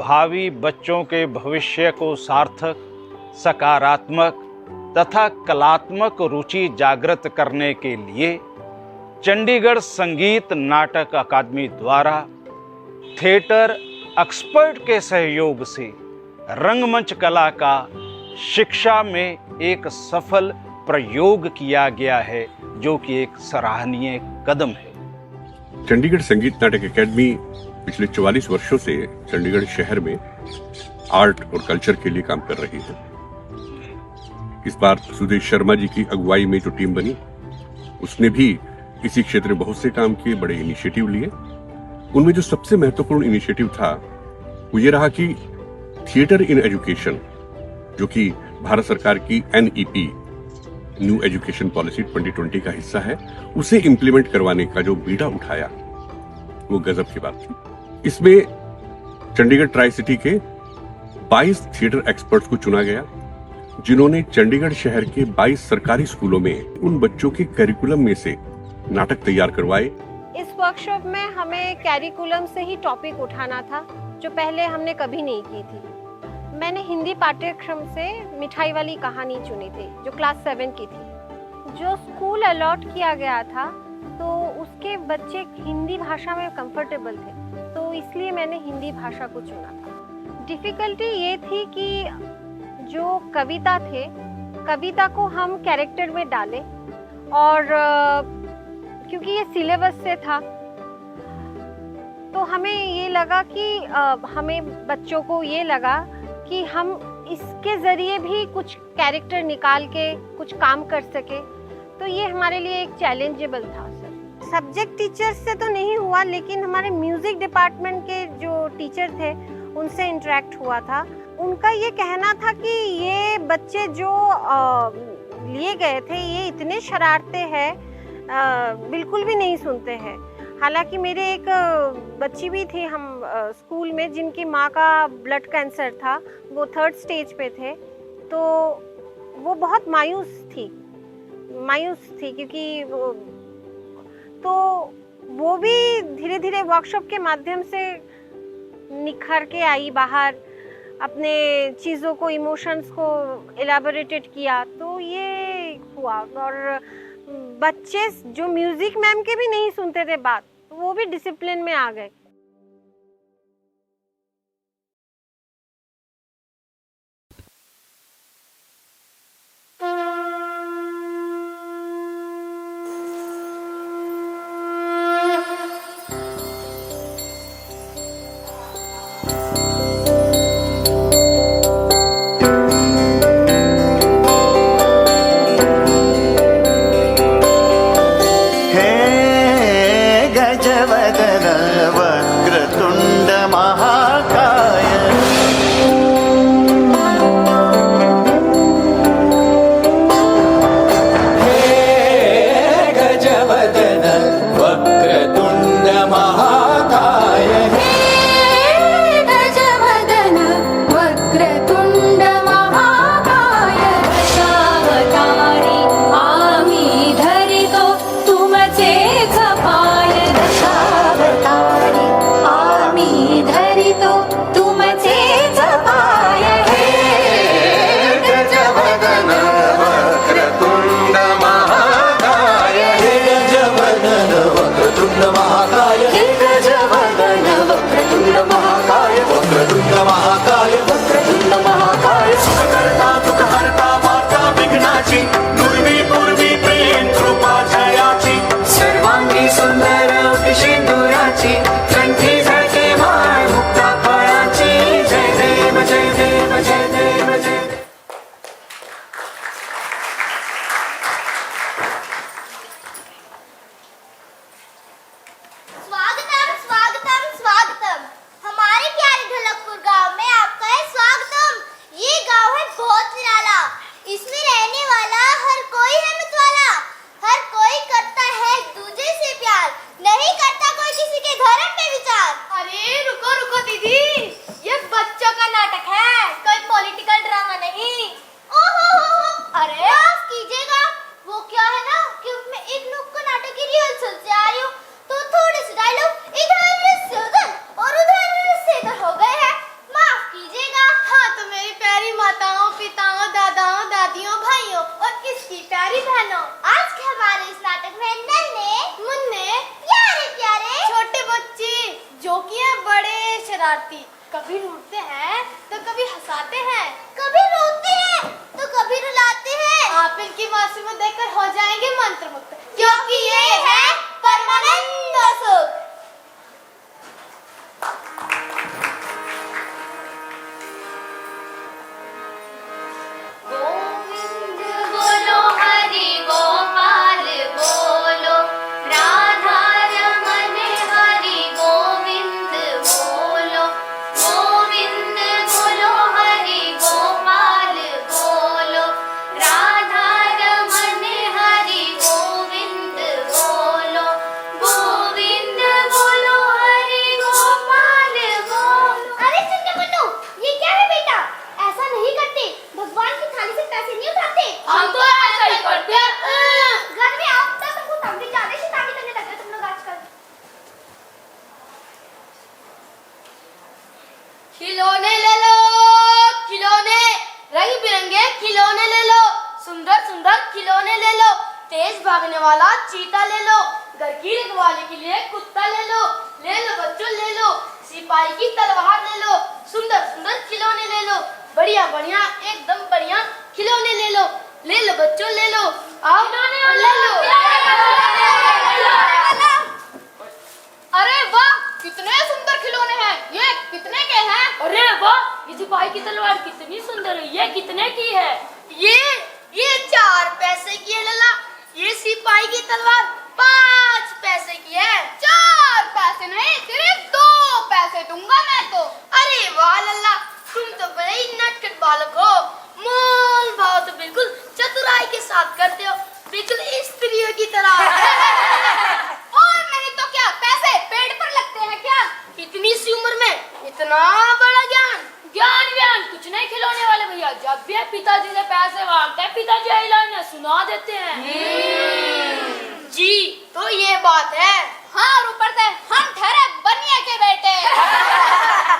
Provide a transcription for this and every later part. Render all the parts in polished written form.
भावी बच्चों के भविष्य को सार्थक, सकारात्मक तथा कलात्मक रुचि जागृत करने के लिए चंडीगढ़ संगीत नाटक अकादमी द्वारा थिएटर एक्सपर्ट के सहयोग से रंगमंच कला का शिक्षा में एक सफल प्रयोग किया गया है, जो कि एक सराहनीय कदम है। चंडीगढ़ संगीत नाटक अकादमी पिछले 44 वर्षों से चंडीगढ़ शहर में आर्ट और कल्चर के लिए काम कर रही है। इस बार सुदेश शर्मा जी की अगुवाई में जो टीम बनी, उसने भी इसी क्षेत्र में बहुत से काम किए, बड़े इनिशिएटिव लिए। उनमें जो सबसे महत्वपूर्ण इनिशिएटिव था वो ये रहा कि थिएटर इन एजुकेशन, जो कि भारत सरकार की NEP न्यू एजुकेशन पॉलिसी 2020 का हिस्सा है, उसे इंप्लीमेंट करवाने का जो बीड़ा उठाया वो गजब की बात थी। इसमें चंडीगढ़ ट्राई सिटी के 22 थिएटर एक्सपर्ट्स को चुना गया, जिन्होंने चंडीगढ़ शहर के 22 सरकारी स्कूलों में उन बच्चों के करिकुलम में से नाटक तैयार करवाए। इस वर्कशॉप में हमें कैरिकुलम से ही टॉपिक उठाना था, जो पहले हमने कभी नहीं की थी। मैंने हिंदी पाठ्यक्रम से मिठाई वाली कहानी चुनी थी, जो क्लास 7 की थी। जो स्कूल अलॉट किया गया था, तो उसके बच्चे हिंदी भाषा में कंफर्टेबल थे, तो इसलिए मैंने हिंदी भाषा को चुना था। डिफ़िकल्टी ये थी कि जो कविता थे, कविता को हम कैरेक्टर में डालें, और क्योंकि ये सिलेबस से था, तो हमें ये लगा कि हमें बच्चों को ये लगा कि हम इसके ज़रिए भी कुछ कैरेक्टर निकाल के कुछ काम कर सके, तो ये हमारे लिए एक चैलेंजेबल था। सर, सब्जेक्ट टीचर से तो नहीं हुआ, लेकिन हमारे म्यूज़िक डिपार्टमेंट के जो टीचर थे उनसे इंटरेक्ट हुआ था। उनका ये कहना था कि ये बच्चे जो लिए गए थे, ये इतने शरारते हैं, बिल्कुल भी नहीं सुनते हैं। हालांकि मेरे एक बच्ची भी थी हम स्कूल में, जिनकी माँ का ब्लड कैंसर था, वो 3rd स्टेज पे थे, तो वो बहुत मायूस थी क्योंकि वो भी धीरे धीरे वर्कशॉप के माध्यम से निखर के आई बाहर, अपने चीज़ों को, इमोशंस को एलाबोरेटेड किया, तो ये हुआ। और बच्चे जो म्यूजिक मैम के भी नहीं सुनते थे बात, तो वो भी डिसिप्लिन में आ गए। वक्रतुंड महाकाय, हे गजवदन वक्रतुंड महाकाय, हे शरारती, कभी रूठते हैं तो कभी हंसाते हैं, कभी रोते हैं तो कभी रुलाते हैं। आप इनकी मासूमियत में देखकर हो जाएंगे मंत्रमुग्ध, क्योंकि ये है परमानंद सुख। गोविंद बोलो, हरि गोपाल बोलो, राधा रमन हरि गोविंद बोलो, गोविंद बोलो, हरि गोपाल बोलो, राधा रमन हरि गोविंद बोलो, गोविंद बोलो, हरि गोपाल बोलो। अरे सुन मुन्नू, ये क्या है बेटा? ऐसा नहीं करते, भगवान की थाली से पैसे नहीं उठाते। हम तो ऐसा ही करते हैं। घर में आओ तब तुमको तंबी ज्यादा शैतानी करने लगे तुम लोग आजकल। खिलौने ले लो, खिलौने, रंग बिरंगे खिलौने ले लो, सुंदर सुंदर खिलौने ले लो, तेज भागने वाला चीता ले लो, घर की रखवाली के लिए कुत्ता ले लो बच्चों ले लो, सिपाही की तलवार ले लो, सुंदर सुंदर खिलौने ले लो, बढ़िया बढ़िया एकदम बढ़िया खिलौने ले लो बच्चों ले लो, आओ ले लो। अरे वाह, कितने सुंदर खिलौने हैं, ये कितने के हैं? अरे वाह, ये सिपाही की तलवार कितनी सुंदर है, ये कितने की है? ये 4 पैसे की है लल्ला, ये सिपाही की तलवार 5 पैसे की है। 4 पैसे नहीं, सिर्फ 2 पैसे दूंगा मैं तो। अरे वाह लल्ला, तुम तो बड़े ही नटखट बालक हो, मोल भाव तो बिल्कुल चतुराई के साथ करते हो, बिल्कुल स्त्रियों की तरह। और नहीं तो क्या, पैसे पेड़ पर लगते हैं क्या? इतनी सी उम्र में इतना बड़ा ज्ञान कुछ नहीं खिलौने वाले भैया, जब भी पिताजी से पैसे मांगते हैं पिताजी यही लाइन सुना देते हैं। जी तो ये बात है। हाँ, और ऊपर से हम ठहरे बनिया के बेटे।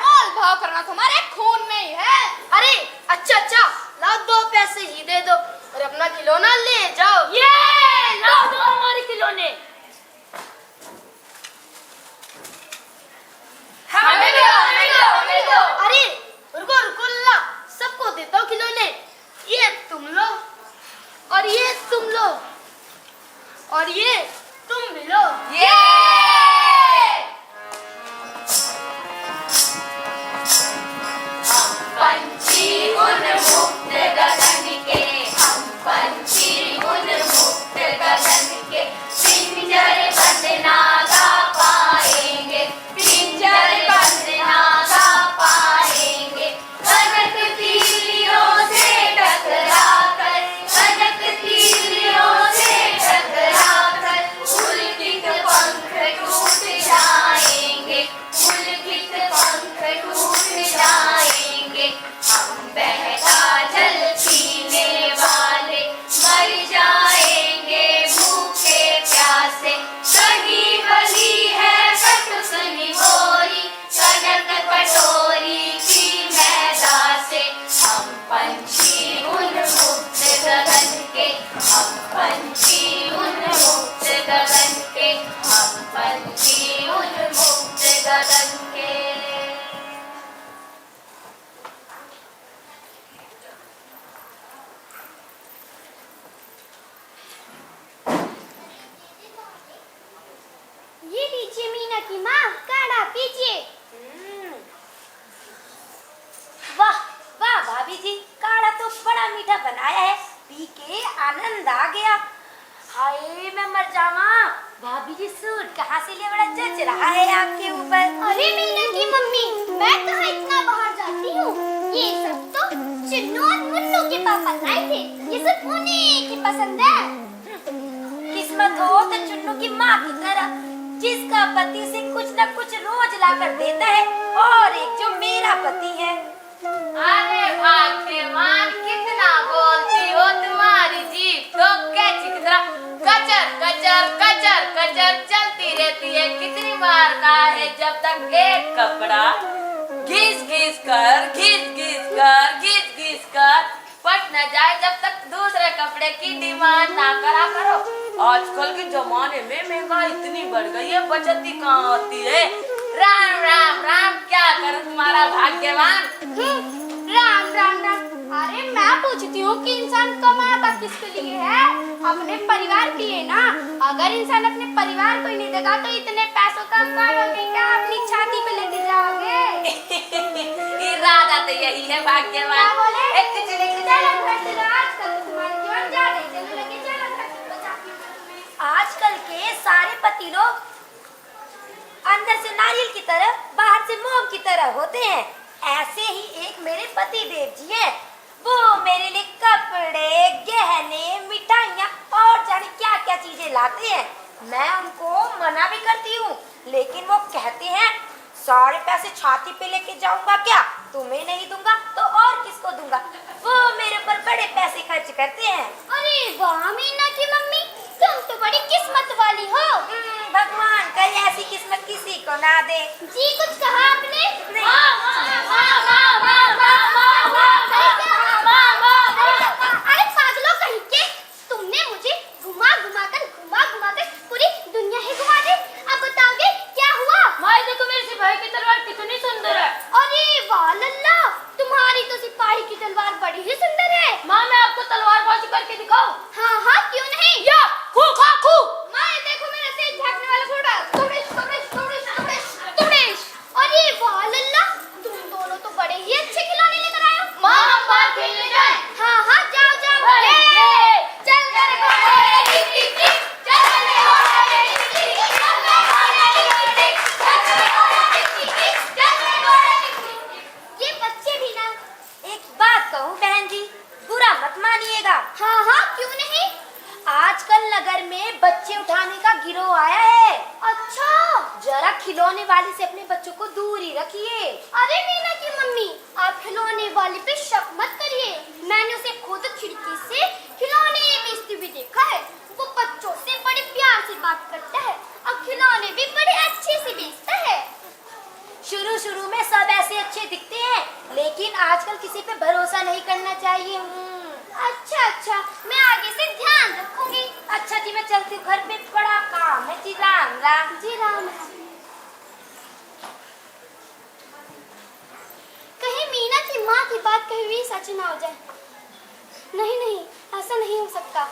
मोल भाव करना तुम्हारे खून में ही है। अरे अच्छा, लाओ 2 पैसे ही दे दो और अपना खिलौना ले जाओ। ये लाओ दो हमारे खिलौने। हमें दो। अरे रुको ला, सबको देता हूँ खिलौने। ये तुम लो और ये तुम लो और ये तुम भी लो। पंछी उन्मुक्त गगन के, हम पंछी उन्मुक्त गगन के, पिंजर बंद ना गा पाएंगे, पिंजर बंद ना गा पाएंगे, कनक तीलियों से टकरा कर, कनक तीलियों से टकरा कर, पुलकित पंख टूट जाएंगे, पुलकित पंख टूट जाएंगे, हम बहता जल पीने वाले मर जाएंगे भूखे प्यासे, कहीं बली है कटुसनी मोरी, कनक कटोरी की मैदा से, हम पंछी उन्मुक्त गगन के, हम पंछी उन्मुक्त गगन के, हम पंछी उन्मुक्त गगन के। ये लीजिए मीना की माँ, काढ़ा पीजिए। वाह वाह भाभी जी, काढ़ा तो बड़ा मीठा बनाया है, पी के आनंद आ गया। हाय मैं मर जावा, भाभी जी सूट कहाँ से लिया, बड़ा जच रहा है आपके ऊपर। अरे मीना की मम्मी, मैं कहाँ इतना बाहर जाती हूँ, ये सब तो चिन्नू और मुन्नू के पापा लाए थे, ये सब उन्हीं की पसंद है। किस्मत हो तो चुन्नू की माँ की तरह, जिसका पति से कुछ न कुछ रोज ला कर देता है, और एक जो मेरा पति है। अरे भाग्यवान, कितना बोलती हो, तुम्हारी जीभ तो कैची की तरह कचर कचर कचर कचर चलती रहती है। कितनी बार कहा है, जब तक एक कपड़ा घिस घिस कर फट न जाए, जब तक दूसरे कपड़े की डिमांड ना करा करो। आजकल के जमाने में महंगाई इतनी बढ़ गई है, बचत ही कहाँ होती है। राम राम राम, क्या कर भाग्यवान। राम राम राम। अरे मैं पूछती हूँ कि इंसान कमाता किसके लिए है? अपने परिवार के लिए ना। अगर इंसान अपने परिवार को ही नहीं देगा तो इतने पैसों का करोगे क्या? अपनी छाती पे लेके जाओगे। इरादा तो यही है भाग्यवान। क्या बोले? चले आजकल तुम्हारे जीवन ज्यादा ही चलने लगे। आजकल के सारे पति लोग अंदर से नारियल की तरह, बाहर से मोम की तरह होते हैं। ऐसे ही एक मेरे पति देव जी हैं। वो मेरे लिए कपड़े, गहने, मिठाइयाँ और जाने क्या क्या चीजें लाते हैं। मैं उनको मना भी करती हूँ, लेकिन वो कहते हैं सारे पैसे छाती पे लेके जाऊंगा क्या? तुम्हें नहीं दूंगा तो और किसको दूंगा? वो मेरे ऊपर बड़े पैसे खर्च करते हैं। अरे वाह मीना की मम्मी, तुम तो बड़ी किस्मत वाली हो। भगवान कहीं ऐसी किस्मत किसी को ना दे। जी कुछ कहा आपने? अरे पागलों कहीं के, तुमने मुझे घुमा घुमा कर पूरी दुनिया ही घुमा दी। अब बताओगे क्या हुआ? माँ देखो मेरे सिपाही की तलवार कितनी सुंदर है। अरे वाह लल्ला, तुम्हारी तो सिपाही की तलवार बड़ी ही सुंदर है। माँ मैं आपको तलवारबाजी करके दिखाऊं? हाँ हाँ क्यों नहीं। या खू खा खू। माँ देखो मेरा तेज झाँकने वाला घोड़ा। तुमड़ेश। अरे वाह लल्ला, तुम दोनों तो बड़े ही अच्छे खिलौने लेकर आए हो। माँ हम बाहर खेलने जाएं? हाँ हाँ जाओ जाओ। चल मेरे ये बच्चे भी ना। एक बात कहूँ बहन जी, बुरा मत मानिएगा। हाँ हाँ क्यों नहीं। आजकल नगर में बच्चे उठाने का गिरोह आया है। अच्छा। जरा खिलौने वाली से अपने बच्चों को दूर ही रखिए। अरे मीना की मम्मी, आप खिलौने वाली पे शक मत करिए। मैंने उसे खुद खिड़की से खिलौने बेचते हुए देखा है। वो बच्चों से बड़े प्यार से बात करता है और खिलौने भी बड़े अच्छे से बेचता है। शुरू में सब ऐसे अच्छे दिखते हैं, लेकिन आजकल किसी पे भरोसा नहीं करना चाहिए। अच्छा, मैं आगे से ध्यान रखूंगी। अच्छा जी, मैं चलती हूँ, घर पे बड़ा काम है जी। राम राम। जी राम। कहीं मीना की माँ की बात कही हुई सच ना हो जाए। नहीं, ऐसा नहीं हो सकता।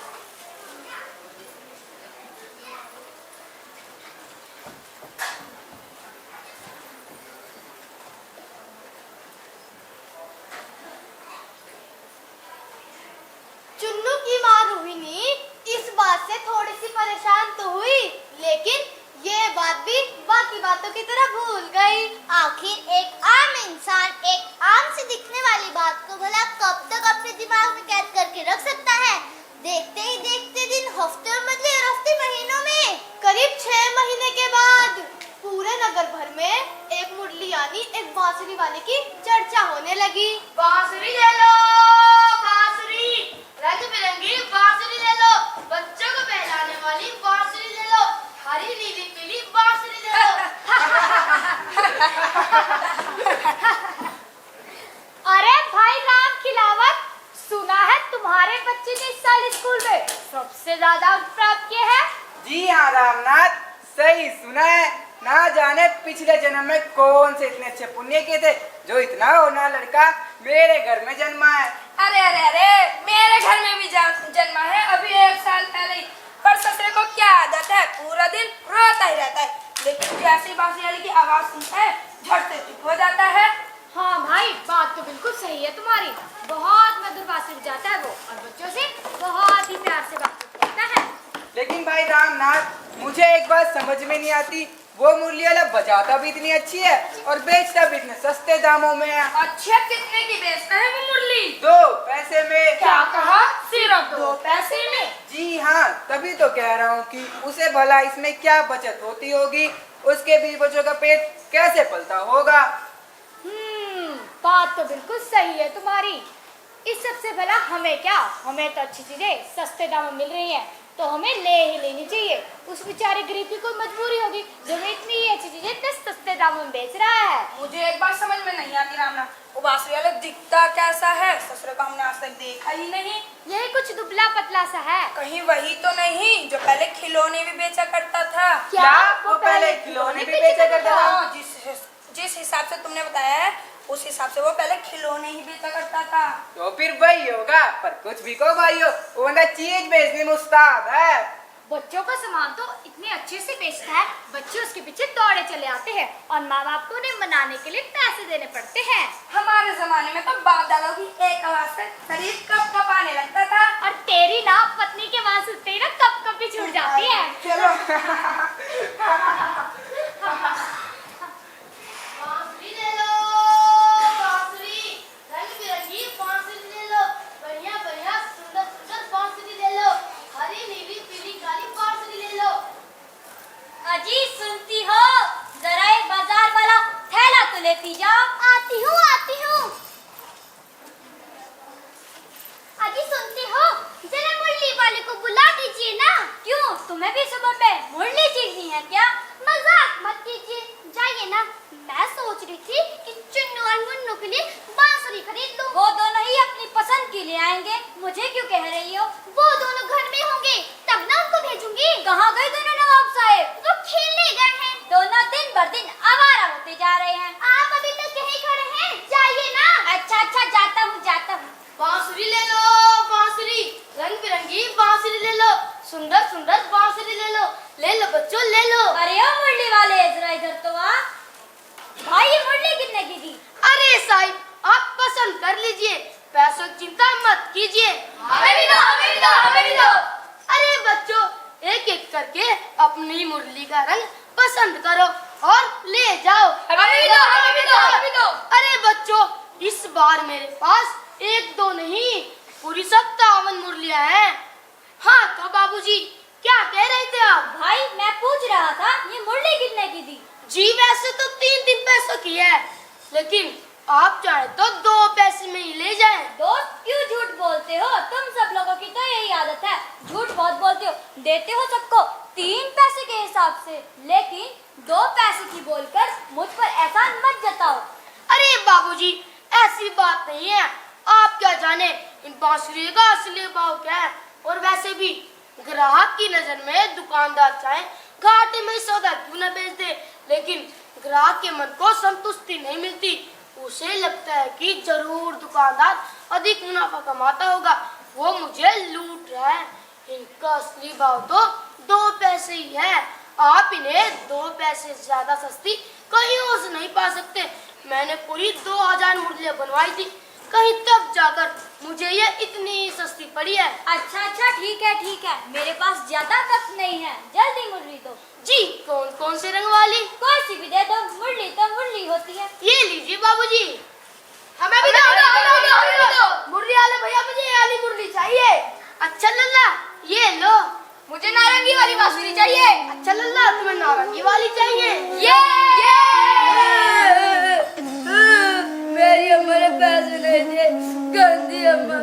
चुन्नू की माँ रोहिणी इस बात से थोड़ी सी परेशान तो हुई, लेकिन ये बात भी बाकी बातों की तरह भूल गई। आखिर एक आम इंसान एक आम से दिखने वाली बात को भला कब तक अपने दिमाग में कैद करके रख सकता है। देखते ही देखते दिन हफ्ते में बदले और हफ्ते महीनों में। करीब 6 महीने के बाद पूरे नगर भर में एक मुरली यानी एक बांसुरी वाले की चर्चा होने लगी। बांसुरी ले लो, बांसुरी, रंग बिरंगी बांसुरी ले लो, बच्चों को बहलाने वाली बांसुरी ले लो, हरी नीली पीली बांसुरी ले लो। अरे भाई राम खिलावत, सुना है तुम्हारे बच्चे ने इस साल स्कूल में सबसे ज्यादा अंक प्राप्त किए हैं। जी हाँ रामनाथ, सही सुना है। ना जाने पिछले जन्म में कौन से इतने अच्छे पुण्य किए थे जो इतना होना लड़का मेरे घर में जन्मा है। अरे मेरे घर में भी जन्मा है अभी 1 साल पहले ही। पर ससुर को क्या आदत है, पूरा दिन रोता ही रहता है, लेकिन जैसे बांसुरी वाली की आवाज सुनता है झट से चुप हो जाता है। हाँ भाई, बात तो बिल्कुल सही है तुम्हारी। बहुत मधुर बांसुरी जाता है वो और बच्चों से बहुत ही प्यार से बात करता है। लेकिन भाई रामनाथ, मुझे एक बात समझ में नहीं आती, वो मुरली वाला बजाता भी इतनी अच्छी है और बेचता भी इतने सस्ते दामों में है। अच्छा कितने की बेचता है वो मुरली? 2 पैसे में। क्या कहा? सिर्फ 2 पैसे में? जी हाँ, तभी तो कह रहा हूँ कि उसे भला इसमें क्या बचत होती होगी, उसके बीच बच्चों का पेट कैसे पलता होगा। बात तो बिल्कुल सही है तुम्हारी। इस सबसे भला हमें क्या, हमें तो अच्छी चीजें सस्ते दामों में मिल रही हैं, तो हमें ले ही लेनी चाहिए। उस बेचारे गरीब की कोई मजबूरी होगी जो हमें इतनी अच्छी चीजें इतने सस्ते दामों में बेच रहा है। मुझे एक बात समझ में नहीं आती रामना, वो बांसुरी वाला दिखता कैसा है? ससुर को हमने आज तक देखा ही नहीं। यही कुछ दुबला पतला सा है। कहीं वही तो नहीं जो पहले खिलौने भी बेचा करता था? क्या वो पहले खिलौने भी बेचा करता था? जिस हिसाब से तुमने बताया है उस हिसाब से वो पहले खिलौने ही बेचा करता था। तो फिर वही होगा, पर कुछ भी को भाई हो, वो बंदा चीज बेचने में उस्ताद है। बच्चों का सामान तो इतने अच्छे से बेचता है, बच्चे उसके पीछे दौड़े चले आते हैं और माँ बाप को उन्हें मनाने के लिए पैसे देने पड़ते हैं। हमारे जमाने में तो बाप दादा की एक आवाज से शरीर कप कपाने लगता था। और तेरी ना पत्नी के वहां सुनते ही ना कप कपी छूट जाती है। चलो बांसुरी ले लो, बांसुरी, रंग बिरंगी बांसुरी ले लो, बढ़िया बढ़िया सुंदर सुंदर बांसुरी ले लो, हरी नीली पीली काली बांसुरी ले लो। अजी सुनती हो, जरा ये बाजार वाला थैला तो लेती जाओ। आती हूँ आती हूँ। अजी सुनती हो, जरा मुरली वाले को बुला दीजिए ना। क्यों, तुम्हें भी सुबह पे मुरली सीखनी है क्या? मजाक मत कीजिए, जाइए ना। मैं सोच रही थी कि चुन्नू और मुन्नू के लिए बांसुरी खरीद लूं। वो दोनों ही अपनी पसंद की ले आएंगे, मुझे क्यों कह रही हो? वो दोनों घर में होंगे, तब ना उनको भेजूंगी। कहाँ गए दोनों नवाब साहब? वो खेलने गए हैं। दोनों दिन भर दिन आवारा होते जा रहे हैं। आप अभी तक यहीं खड़े हैं, जाइए ना। अच्छा अच्छा, जाता हूँ जाता हूँ। बांसुरी ले लो, बांसुरी, रंग बिरंगी बांसुरी ले लो, सुंदर सुंदर बांसुरी ले लो बच्चों ले लो। अरे ओ मुरली वाले, जरा इधर तो आ। भाई ये मुरली कितने की थी? अरे साहिब, आप पसंद कर लीजिए, पैसों की चिंता मत कीजिए। हमें भी दो, हमें भी दो, हमें भी दो। अरे बच्चों, एक एक करके अपनी मुरली का रंग पसंद करो और ले जाओ। हमें भी दो, हमें भी दो, हमें भी दो। अरे बच्चों, इस बार मेरे पास एक दो नहीं, पूरी 57 मुरलियां हैं। हाँ तो बाबूजी, क्या कह रहे थे आप? भाई मैं पूछ रहा था, ये मुरली कितने की थी? जी वैसे तो 3-3 पैसों की है, लेकिन आप चाहे तो 2 पैसे में ही ले जाएं। दोस्त क्यों झूठ बोलते हो? तुम सब लोगों की तो यही आदत है, झूठ बहुत बोलते हो। देते हो सबको 3 पैसे के हिसाब से, लेकिन 2 पैसे की बोलकर मुझ पर एहसान मत जताओ। अरे बाबूजी, ऐसी बात नहीं है, आप क्या जाने इन बांसुरी का असली भाव क्या है। और वैसे भी ग्राहक की नजर में दुकानदार चाहे घाटे में सौदा क्यों न बेच दे, लेकिन ग्राहक के मन को संतुष्टि नहीं मिलती। उसे लगता है कि जरूर दुकानदार अधिक मुनाफा कमाता होगा, वो मुझे लूट रहा है। इनका असली भाव तो 2 पैसे ही है। आप इन्हें 2 पैसे ज्यादा सस्ती कहीं और से नहीं पा सकते। मैंने पूरी 2000 मुरलियां बनवाई थी, कहीं तब जाकर मुझे ये इतनी सस्ती पड़ी है। अच्छा अच्छा, ठीक है, मेरे पास ज्यादा वक्त नहीं है, जल्दी मुरली दो। जी, कौन कौन से रंग वाली? कोई सी भी दे दो, मुरली तो मुरली होती है। ये लीजिए बाबूजी। हमें भी दो, हमें भी दो। मुरली वाले भैया, मुझे ये वाली मुरली चाहिए। अच्छा लल्ला, ये लो। मुझे नारंगी वाली बांसुरी चाहिए। अच्छा लल्ला, तुम्हें नारंगी वाली चाहिए। मेरी अम्मा ने पैसे नहीं दिए, गंदी अम्मा।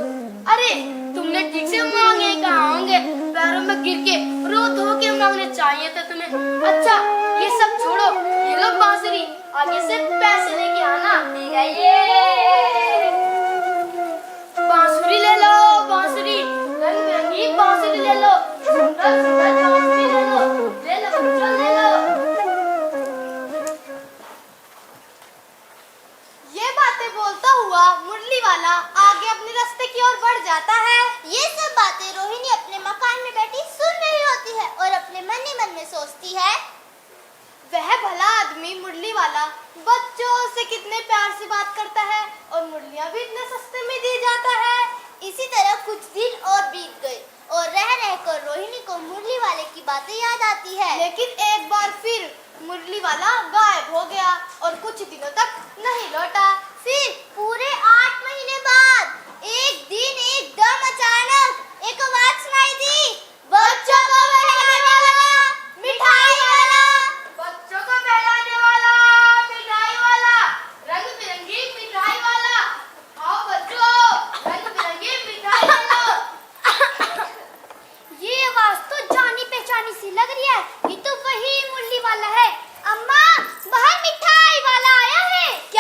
अरे तुमने ठीक से मांगे कहाँ होंगे, पैरों में गिर के रो धो के मांगने चाहिए थे तुम्हें। अच्छा ये सब छोड़ो, ये लो बांसुरी, आगे से पैसे लेके आना। ठीक है, ये बांसुरी ले लो, बांसुरी, रंग बिरंगी बांसुरी ले लो, सुंदर सुंदर बांसुरी ले लो बच्चों ले लो। ये बातें बोलता हुआ मुरली वाला आगे अपने रास्ते की ओर बढ़ जाता है। ये सब बातें रोहिणी अपने मकान में बैठी सुन रही होती है और अपने मन ही मन में सोचती है, वह भला आदमी मुरली वाला बच्चों से कितने प्यार से बात करता है और मुरलियां भी इतने सस्ते में दी जाता है। इसी तरह कुछ दिन और बीत गए और रह रहकर रोहिणी को मुरली वाले की बातें याद आती है। लेकिन एक बार फिर मुरली वाला गायब हो गया और कुछ दिनों तक नहीं लौटा। फिर पूरे 8 महीने बाद एक दिन एकदम अचानक एक आवाज सुनाई दी, बच्चों को बहलाने वाला, मिठाई वाला। बच्चों को बहलाने वाला, मिठाई वाला, रंग बिरंगी मिठाई वाला। आओ बच्चों, रंग बिरंगी मिठाई वाला। ये आवाज तो जानी पहचानी सी लग रही है, ये तो वही मुरली वाला है। अम्मा, बाहर मिठाई वाला आया है। क्या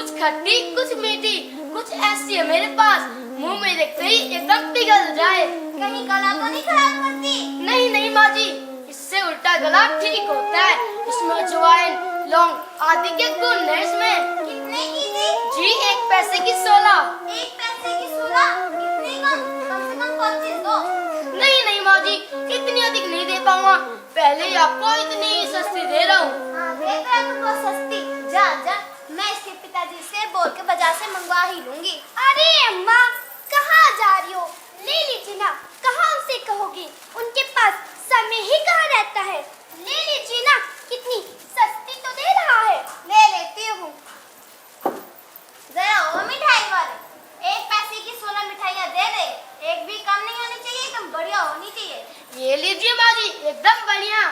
कुछ खट्टी कुछ मीठी, कुछ ऐसी है मेरे पास, मुंह में देखते ही एकदम पिघल जाए। कहीं गला तो नहीं खराब करती? नहीं नहीं माँ जी, इससे उल्टा गला ठीक होता है। इसमें अजवाइन, लौंग आदि के गुण है इसमें। कितने की थी? जी 1 पैसे की 16। 1 पैसे की 16? कितने कम से कम 25 दो। नहीं नहीं माँ जी, इतनी अधिक नहीं दे पाऊंगा, पहले ही आपको इतनी सस्ती दे रहा हूँ। हाँ देख रहा तुम बहुत सस्ती। जा जा, मैं इसके पिताजी से बोल के बाजार से मंगवा ही लूंगी। अरे अम्मा, कहाँ जा रही हो? ले लीजिए ना, कहाँ उनसे कहोगी, उनके पास समय ही कहाँ रहता है। ले लीजिए ना, कितनी सस्ती तो दे रहा है। ले लेती हूँ। जरा वो मिठाई वाले, 1 पैसे की 16 मिठाइयाँ दे दे, एक भी कम नहीं होनी चाहिए, एकदम बढ़िया होनी चाहिए। ये लीजिए माँ जी, एकदम बढ़िया।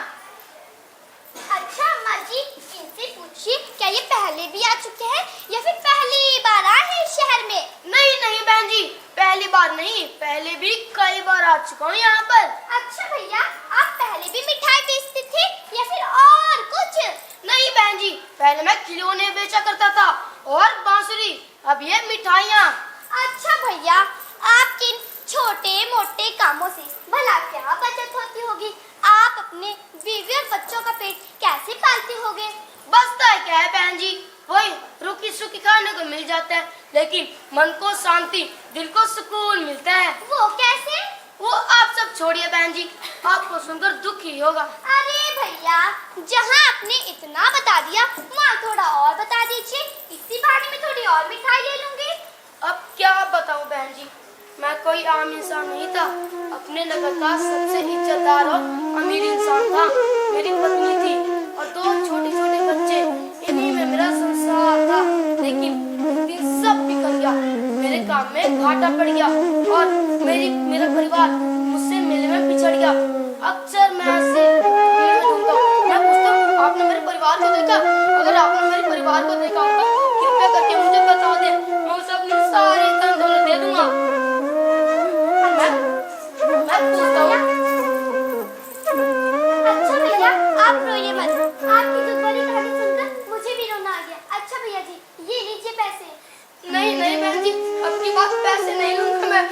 अच्छा अम्मा जी, इनसे पूछिए क्या ये पहले भी आ चुके हैं या फिर पहली बार आए हैं इस शहर में? नहीं नहीं बहन जी, पहली बार नहीं, पहले भी कई बार आ चुका हूँ यहाँ पर। अच्छा भैया, आप पहले भी मिठाई बेचते थे या फिर और कुछ? नहीं बहन जी, पहले मैं खिलौने बेचा करता था और बांसुरी, अब ये मिठाइयाँ। अच्छा भैया, आपके इन छोटे मोटे कामों से भला क्या बचत होती होगी? आप अपने बीवी और बच्चों का पेट कैसे पालते होगे? बचता है क्या है बहन जी, वही रुकी सुखी खाने को मिल जाता है, लेकिन मन को शांति, दिल को सुकून मिलता है। वो कैसे? वो आप सब छोड़िए बहन जी, आपको सुनकर दुख ही होगा। अरे भैया, जहाँ आपने इतना बता दिया वहाँ थोड़ा और बता दीजिए, इसी बहाने में थोड़ी और मिठाई ले लूंगी। अब क्या बताऊं बहन जी, मैं कोई आम इंसान नहीं था, अपने नगर का सबसे इज्जतदार और अमीर इंसान था। मेरी पत्नी थी और 2 छोटे छोटे बच्चे, इन्हीं में मेरा संसार था। लेकिन एक दिन सब बिखर गया, मेरे काम में घाटा पड़ गया और मेरा परिवार मुझसे मिलने में पिछड़ गया। अक्सर मैं ऐसे मैं पूछता हूँ, आपने मेरे परिवार को देखा? अगर आपने मेरे परिवार को देखा होगा, कृपया करके मुझे बता दे, मैं उसे अपनी सारी धन दौलत दे दूंगा। मैं पूछता हूँ। अच्छा भैया, आप रोइए मत, आपकी दुख भरी कहानी सुनकर मुझे भी रोना आ गया। अच्छा भैया जी, ये लीजिए पैसे। नहीं नहीं बहन जी, अब की बात पैसे नहीं लूंगा मैं।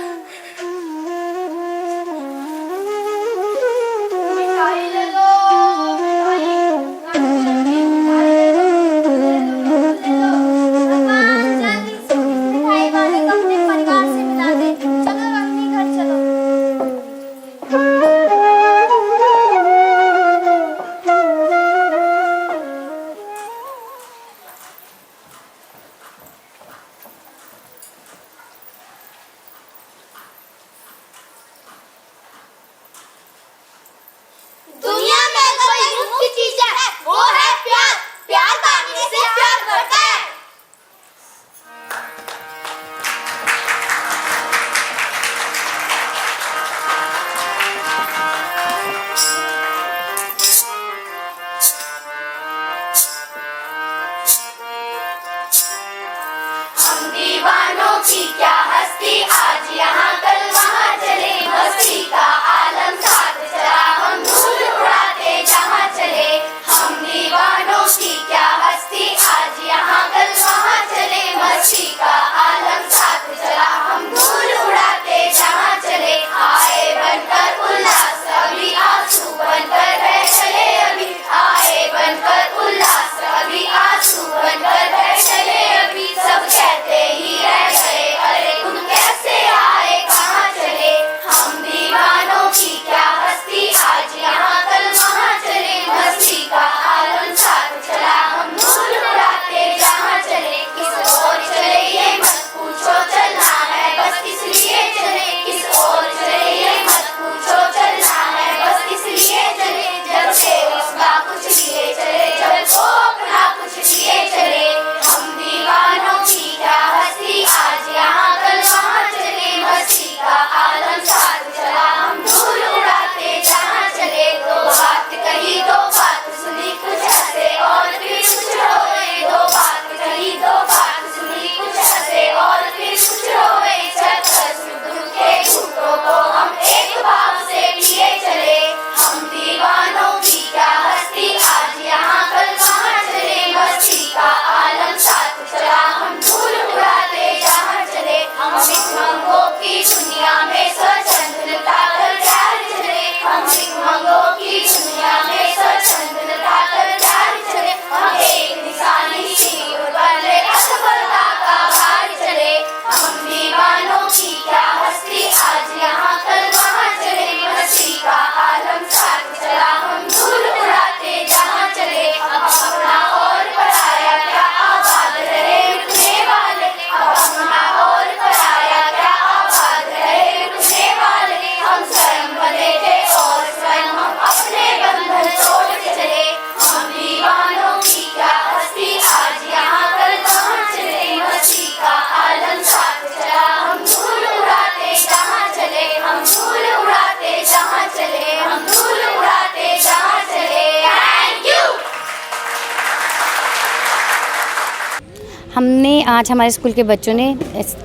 हमने आज हमारे स्कूल के बच्चों ने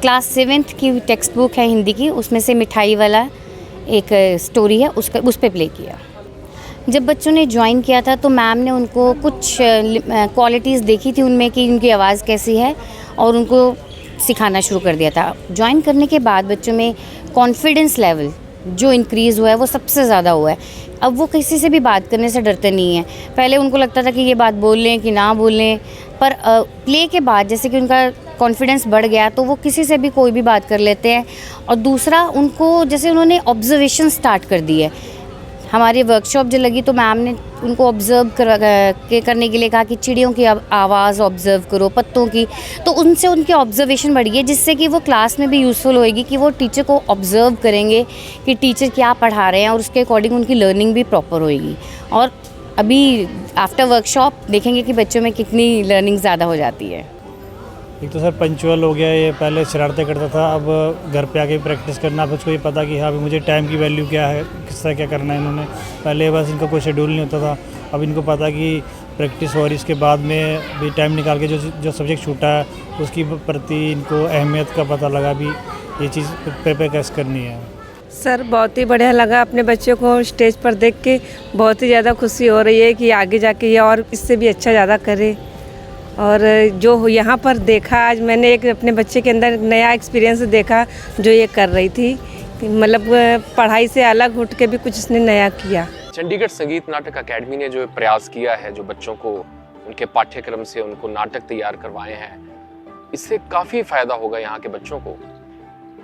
क्लास 7th की टेक्स्ट बुक है हिंदी की, उसमें से मिठाई वाला एक स्टोरी है उस पे प्ले किया। जब बच्चों ने ज्वाइन किया था तो मैम ने उनको कुछ क्वालिटीज़ देखी थी उनमें कि उनकी आवाज़ कैसी है और उनको सिखाना शुरू कर दिया था। ज्वाइन करने के बाद बच्चों में कॉन्फिडेंस लेवल जो इंक्रीज़ हुआ है वो सबसे ज़्यादा हुआ है। अब वो किसी से भी बात करने से डरते नहीं हैं। पहले उनको लगता था कि ये बात बोल लें कि ना बोल लें, पर प्ले के बाद जैसे कि उनका कॉन्फिडेंस बढ़ गया तो वो किसी से भी कोई भी बात कर लेते हैं। और दूसरा, उनको जैसे उन्होंने ऑब्जर्वेशन स्टार्ट कर दी है। हमारी वर्कशॉप जो लगी तो मैम ने उनको ऑब्ज़र्व करने के लिए कहा कि चिड़ियों की आवाज़ ऑब्ज़र्व करो, पत्तों की, तो उनसे उनकी ऑब्ज़र्वेशन बढ़ी है, जिससे कि वो क्लास में भी यूज़फुल होएगी कि वो टीचर को ऑब्ज़र्व करेंगे कि टीचर क्या पढ़ा रहे हैं और उसके अकॉर्डिंग उनकी लर्निंग भी प्रॉपर होएगी। और अभी आफ्टर वर्कशॉप देखेंगे कि बच्चों में कितनी लर्निंग ज़्यादा हो जाती है। एक तो सर पंचुअल हो गया, ये पहले शरारतें करता था, अब घर पे आके प्रैक्टिस करना, अब उसको ये पता कि हाँ अभी मुझे टाइम की वैल्यू क्या है, किस तरह क्या करना है। इन्होंने पहले बस इनका कोई शेड्यूल नहीं होता था, अब इनको पता कि प्रैक्टिस हो रही, इसके बाद में भी टाइम निकाल के जो सब्जेक्ट छूटा है उसकी प्रति इनको अहमियत का पता लगा, भी ये चीज़ प्रिपेयर कैसे करनी है। सर बहुत ही बढ़िया लगा अपने बच्चों को स्टेज पर देख के, बहुत ही ज़्यादा खुशी हो रही है कि आगे जाके ये और इससे भी अच्छा ज़्यादा करे। और जो यहाँ पर देखा आज मैंने, एक अपने बच्चे के अंदर नया एक्सपीरियंस देखा जो ये कर रही थी, मतलब पढ़ाई से अलग उठ के भी कुछ इसने नया किया। चंडीगढ़ संगीत नाटक अकेडमी ने जो प्रयास किया है, जो बच्चों को उनके पाठ्यक्रम से उनको नाटक तैयार करवाए हैं, इससे काफ़ी फ़ायदा होगा यहाँ के बच्चों को।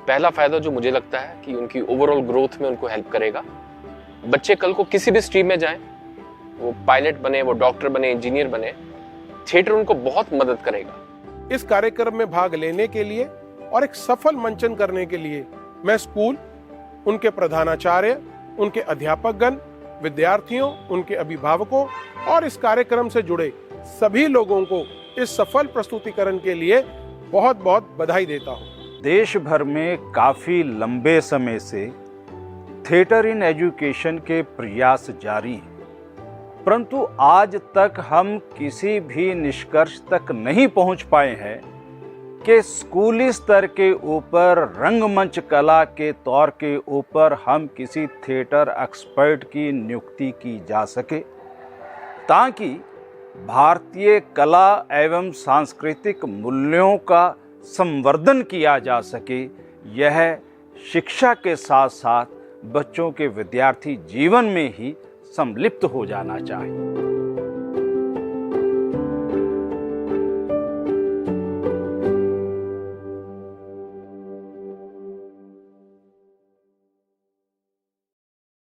पहला फ़ायदा जो मुझे लगता है कि उनकी ओवरऑल ग्रोथ में उनको हेल्प करेगा। बच्चे कल को किसी भी स्ट्रीम में जाएं, वो पायलट बने, वो डॉक्टर बने, इंजीनियर बने, थिएटर उनको बहुत मदद करेगा। इस कार्यक्रम में भाग लेने के लिए और एक सफल मंचन करने के लिए मैं स्कूल, उनके प्रधानाचार्य, उनके अध्यापकगण, विद्यार्थियों, उनके अभिभावकों और इस कार्यक्रम से जुड़े सभी लोगों को इस सफल प्रस्तुतिकरण के लिए बहुत बहुत बधाई देता हूँ। देश भर में काफ़ी लंबे समय से थिएटर इन एजुकेशन के प्रयास जारी हैं, परंतु आज तक हम किसी भी निष्कर्ष तक नहीं पहुंच पाए हैं कि स्कूली स्तर के ऊपर रंगमंच कला के तौर के ऊपर हम किसी थिएटर एक्सपर्ट की नियुक्ति की जा सके, ताकि भारतीय कला एवं सांस्कृतिक मूल्यों का संवर्धन किया जा सके। यह शिक्षा के साथ साथ बच्चों के विद्यार्थी जीवन में ही सम्मिलित हो जाना चाहिए।